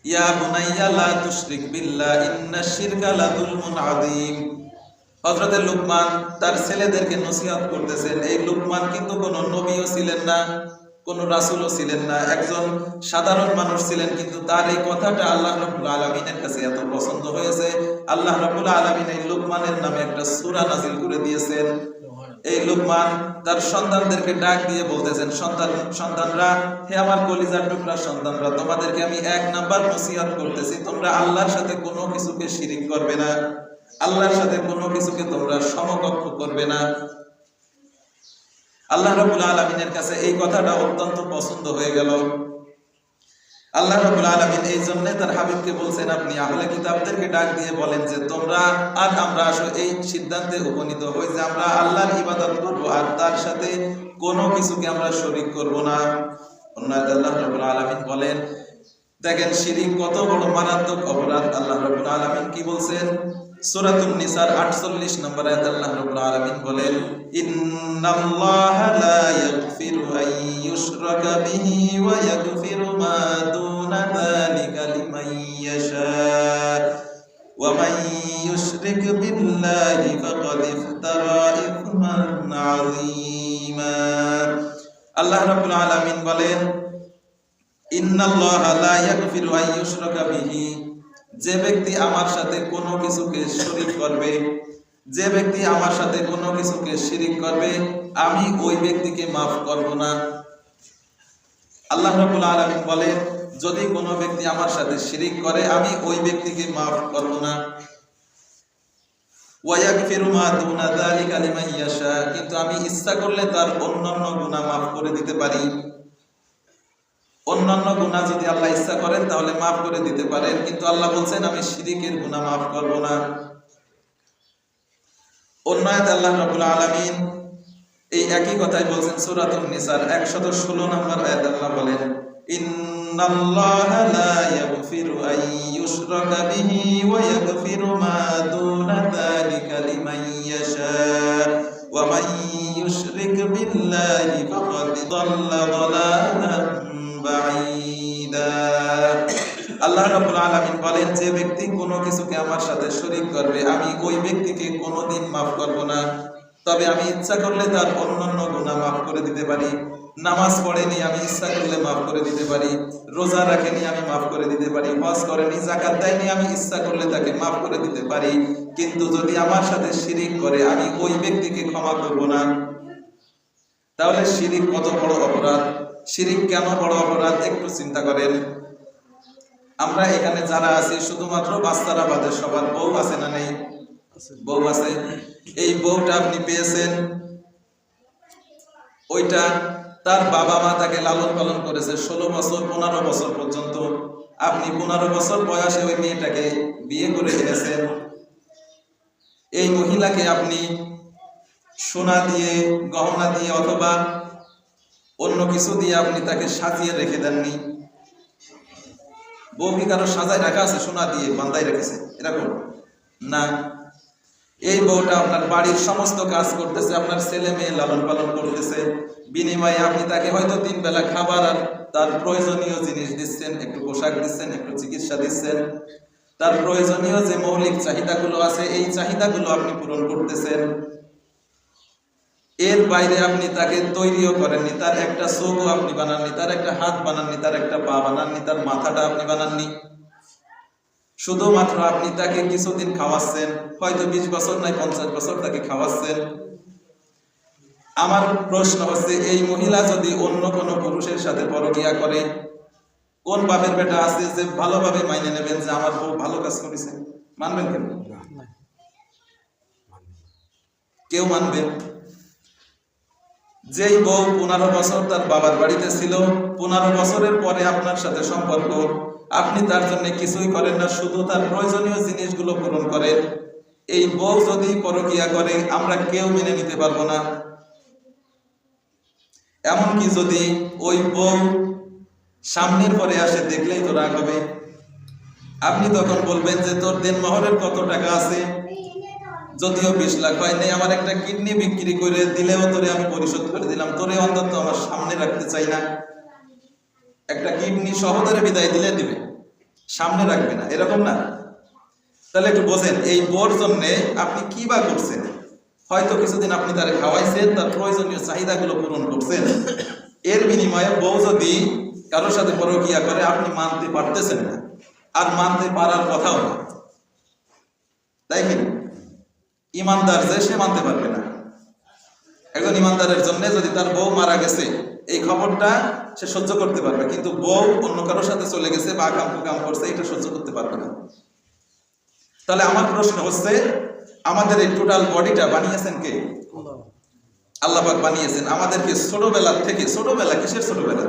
ইয়া বুনাইয়া লা তুশরিক বিল্লাহ ইন্নাশ শিরকা লাযুলমুন আযীম। হযরত লুকমান তার ছেলেদেরকে নসিহত করতেছেন। এই লুকমান কিন্তু কোনো নবীও ছিলেন না, কোন রাসূলও ছিলেন না, একজন সাধারণ মানুষ ছিলেন, কিন্তু তার এই কথাটা আল্লাহ রাব্বুল আলামিনের কাছে এত পছন্দ হয়েছে, আল্লাহ রাব্বুল আলামিন এই লুকমানের নামে একটা সূরা নাযিল করে দিয়েছেন। এই লুকমান তার সন্তানদেরকে ডাক দিয়ে বলতেছেন, সন্তানরা, হে আমার কলিজার টুকরা সন্তানরা, তোমাদেরকে আমি এক নাম্বার নসিহত করতেছি, তোমরা আল্লাহর সাথে কোনো কিছুকে শিরিক করবে না, আল্লাহর সাথে কোনো কিছুকে তোমরা সমকক্ষ করবে না। আল্লাহ রাব্বুল আলামিনের কাছে এই কথাটা অত্যন্ত পছন্দ হয়ে গেল। আল্লাহ রাব্বুল আলামিন এই জন্য তার হাবিবকে বলছেন, আপনি আহলে কিতাবদেরকে ডাক দিয়ে বলেন যে তোমরা আর আমরা আসলে এই সিদ্ধান্তে উপনীত হই যে আমরা আল্লাহর ইবাদত করব আর তার সাথে কোনো কিছুকে আমরা শরীক করব না। অন্যথায় আল্লাহ রাব্বুল আলামিন বলেন, দেখেন শিরিক কত বড় মারাত্মক অপরাধ। আল্লাহ রাব্বুল আলামিন কি বলছেন? সূরাতুন নিসার 48 নম্বর আয়াতে আল্লাহ রাব্বুল আলামিন বলেন, ইন্নাল্লাহা লা ইয়াগফিরু আন ইউশরাকা বিহি ওয়া ইয়াগফিরু মা দুনা যালিকা লিমান ইয়াশা ওয়া মান ইউশরিক বিল্লাহি ফাকাদ ইফতারা ইসমান আযীমা। আল্লাহ রাব্বুল আলামিন বলেন, ইন্নাল্লাহা লা ইয়াগফিরু আন ইউশরাকা বিহি, যে ব্যক্তি আমার সাথে কোনো কিছুকে শরীক করবে, যে ব্যক্তি আমার সাথে কোনো কিছুকে শিরিক করবে, আমি ওই ব্যক্তিকে মাফ করব না। আল্লাহ রাব্বুল আলামিন বলেন, যদি কোনো ব্যক্তি আমার সাথে শিরিক করে আমি ওই ব্যক্তিকে মাফ করব না। ওয়া ইয়াগফিরু মা দুনা যালিকা লিমান ইয়াশা, কিন্তু আমি ইচ্ছা করলে তার অন্যান্য গুনাহ মাফ করে দিতে পারি। অন্যান্য গুনাহ যদি আল্লাহ ইচ্ছা করেন তাহলে মাফ করে দিতে পারেন, কিন্তু আল্লাহ বলছেন আমি শিরিকের গুনাহ মাফ করব না। অন্য আয়াতে আল্লাহ রাব্বুল আলামিন এই একই কথাই বলছেন সূরাতুন নিসার 116 নম্বর আয়াতে আল্লাহ বলেন, ইন্নাল্লাহা লা ইয়াগফিরু আন ইউশরাকা বিহি ওয়া ইয়াগফিরু মা দুনা যালিকা লিমান ইয়াশা ওয়া মান ইউশরিক বিল্লাহি ফাকাদ দাল্লা দালালান বাঈদা। আল্লাহ রাব্বুল আলামিন বলেন, যে ব্যক্তি কোনো কিছুকে আমার সাথে শরীক করবে আমি ওই ব্যক্তিকে কোনোদিন মাফ করব না, তবে আমি ইচ্ছা করলে তার অন্যান্য গুনাহ মাফ করে দিতে পারি। নামাজ পড়েনি, আমি ইচ্ছা করলে মাফ করে দিতে পারি। রোজা রাখেনি, আমি মাফ করে দিতে পারি। হজ করেনি, যাকাত দেয়নি, আমি ইচ্ছা করলে তাকে মাফ করে দিতে পারি। কিন্তু যদি আমার সাথে শিরিক করে আমি ওই ব্যক্তিকে ক্ষমা করব না। তাহলে শিরিক কত বড় অপরাধ, শিরিক কেন বড় অপরাধ একটু চিন্তা করেন। আমরা এখানে যারা আছি শুধুমাত্র বাচ্চারা বাদে সবার বউ আছে না নেই? বউ আছে। এই বউটা আপনি পেয়েছেন, ওইটা তার বাবা মা তাকে লালন পালন করেছে 16 বছর 15 বছর পর্যন্ত। আপনি 15 বছর বয়সে ওই মেয়েটাকে বিয়ে করে এনেছেন। এই মহিলাকে আপনি সোনা দিয়ে, গহনা দিয়ে অথবা অন্য কিছু দিয়ে আপনি তাকে সাজিয়ে রেখে দেননি। বউ কি কারো সাজায় রাখা আছে সোনা দিয়ে বান্ধাই রেখেছে এরকম না। এই বউটা আপনার বাড়ির সমস্ত কাজ করতেছে, আপনার ছেলে মেয়ে লালন পালন করতেছে। বিনিময়ে আপনি তাকে হয়তো 3 বেলা খাবার আর তার প্রয়োজনীয় জিনিস দিচ্ছেন, একটু পোশাক দিচ্ছেন, একটু চিকিৎসা দিচ্ছেন। তার প্রয়োজনীয় যে মৌলিক চাহিদাগুলো আছে এই চাহিদাগুলো আপনি পূরণ করতেছেন। এর বাইরে আপনি তাকে তৈরিও করেননি, তার একটা চোখও আপনি বানাননি, তার একটা হাত বানাননি, তার একটা পা বানাননি, তার মাথাটা আপনি বানাননি। শুধুমাত্র আপনি তাকে কিছুদিন খাওয়াচ্ছেন, হয়তো 20 বছর নয় 50 বছর তাকে খাওয়াচ্ছেন। আমার প্রশ্ন হচ্ছে, এই মহিলা যদি অন্য কোনো পুরুষের সাথে পরকীয়া করে, কোন বাপের বেটা আছে যে ভালোভাবে মাইনে নেবেন যে আমার বউ ভালো কাজ করেছে? মানবেন কেন? কেউ মানবে? যেই বউ 15 বছর তার বাবার বাড়িতে ছিল, 15 বছরের পরে আপনার সাথে সম্পর্ক, আপনি তার জন্য কিছুই করেন না, শুধু তার প্রয়োজনীয় জিনিসগুলো পূরণ করেন। এই বউ যদি পরকীয়া করে আমরা কেউ মেনে নিতে পারবো না। এমনকি যদি ওই বউ সামনের পরে আসে, দেখলেই তো রাগ হবে। আপনি তখন বলবেন যে তোর দেনমোহরের কত টাকা আছে? যদিও 20 লাখ হয় নাই, আমার একটা কিডনি বিক্রি করে দিলেও তোরে আমি পরিশোধ করে দিলাম, তোরে অন্তত আমার সামনে রাখতে চাই না। একটা কিডনি সহজরে বিদায় দিলে দিবে, সামনে রাখবে না, এরকম না? তাহলে একটু বোঝেন, এই বউর জন্য আপনি কি বা করছেন? হয়তো কিছুদিন আপনি তারে খাওয়াইছেন, তার প্রয়োজনীয় চাহিদাগুলো পূরণ করছেন, এর বিনিময়ে বউ যদি কারোর সাথে পরকীয়া করে আপনি মানতে পারতেছেন না, আর মানতে পারার কথাও না। তাই কি? ইমানদার যে সে মানতে পারবে না। একজন ইমানদারের জন্য যদি তার বউ মারা গেছে এই খবরটা সে সহ্য করতে পারবে, কিন্তু বউ অন্য কারোর সাথে চলে গেছে বা কাম করছে এটা সহ্য করতে পারবে না। তাহলে আমার প্রশ্ন হচ্ছে, আমাদের এই টোটাল বডিটা বানিয়েছেন কে? আল্লাহ পাক বানিয়েছেন। আমাদেরকে ছোটবেলা থেকে, ছোটবেলা কিসের ছোটবেলা,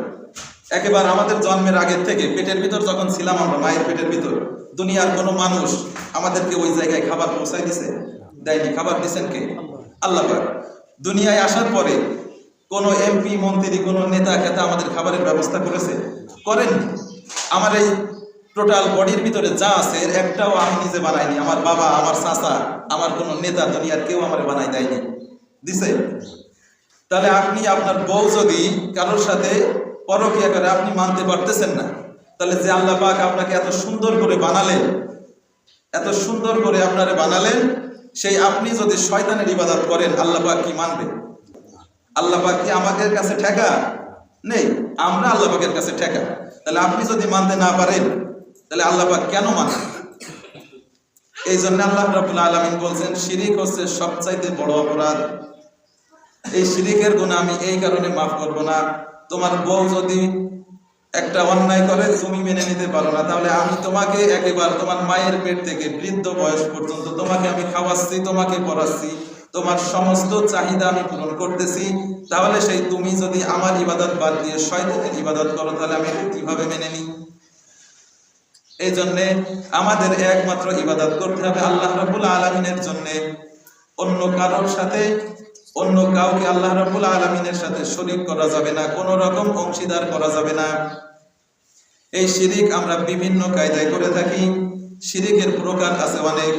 একেবারে আমাদের জন্মের আগের থেকে, পেটের ভিতর যখন ছিলাম আমরা, মায়ের পেটের ভিতর, দুনিয়ার কোনো মানুষ আমাদেরকে ওই জায়গায় খাবার পৌঁছায় দিছে? দেয়নি। খাবার দিচ্ছেন কে? আল্লাহ পাক। দুনিয়ায় আসার পরে কোনো এমপি, মন্ত্রী, কোনো নেতা খেতা আমাদের খাবারের ব্যবস্থা করেছে? করেননি। আমার এই টোটাল বডির ভিতরে যা আছে এর একটাও আমি নিজে বানাইনি। আমার বাবা, আমার চাচা, আমার কোনো নেতা দুনিয়ার কেউ আমার বানাই দেয়নি, দিছে? তাহলে আপনি আপনার বউ যদি কারোর সাথে পরকীয়া করে আপনি মানতে পারতেছেন না, তাহলে যে আল্লাহ পাক আপনাকে এত সুন্দর করে বানালেন, এত সুন্দর করে আপনারে বানালেন, সেই আপনি যদি শয়তানের ইবাদত করেন আল্লাহ পাক কি মানবে? আল্লাহ পাক কি আমাদের কাছে ঠেকা নেই? আমরা আল্লাহ পাকের কাছে ঠেকা। তাহলে আপনি যদি মানতে না পারেন তাহলে আল্লাহ পাক কেন মানেন? এই জন্য আল্লাহ রাব্বুল আলামিন বলছেন, শিরিক হচ্ছে সবচাইতে বড় অপরাধ। এই শিরিকের গুনাহ আমি এই কারণে মাফ করব না, তোমার বউ যদি একটা অন্যায় করে তুমি মেনে নিতে পারো না, তাহলে আমি তোমাকে একেবারে তোমার মায়ের পেট থেকে বৃদ্ধ বয়স পর্যন্ত তোমাকে আমি খাওয়াচ্ছি, তোমাকে পড়াচ্ছি, তোমার সমস্ত চাহিদা আমি পূরণ করতেছি, তাহলে সেই তুমি যদি আমার ইবাদত বাদ দিয়ে শয়তানের ইবাদত করো তাহলে আমি কিভাবে মেনে নিই? এই জন্যে আমাদের একমাত্র ইবাদত করতে হবে আল্লাহ রাব্বুল আলামিনের জন্য। অন্য কারোর সাথে, অন্য কাউকে আল্লাহ রাব্বুল আলামিনের সাথে শরীক করা যাবে না, কোনো রকম অংশীদার করা যাবে না। এই শিরিক আমরা বিভিন্ন কায়দায় করে থাকি। শিরিকের প্রকার আছে অনেক।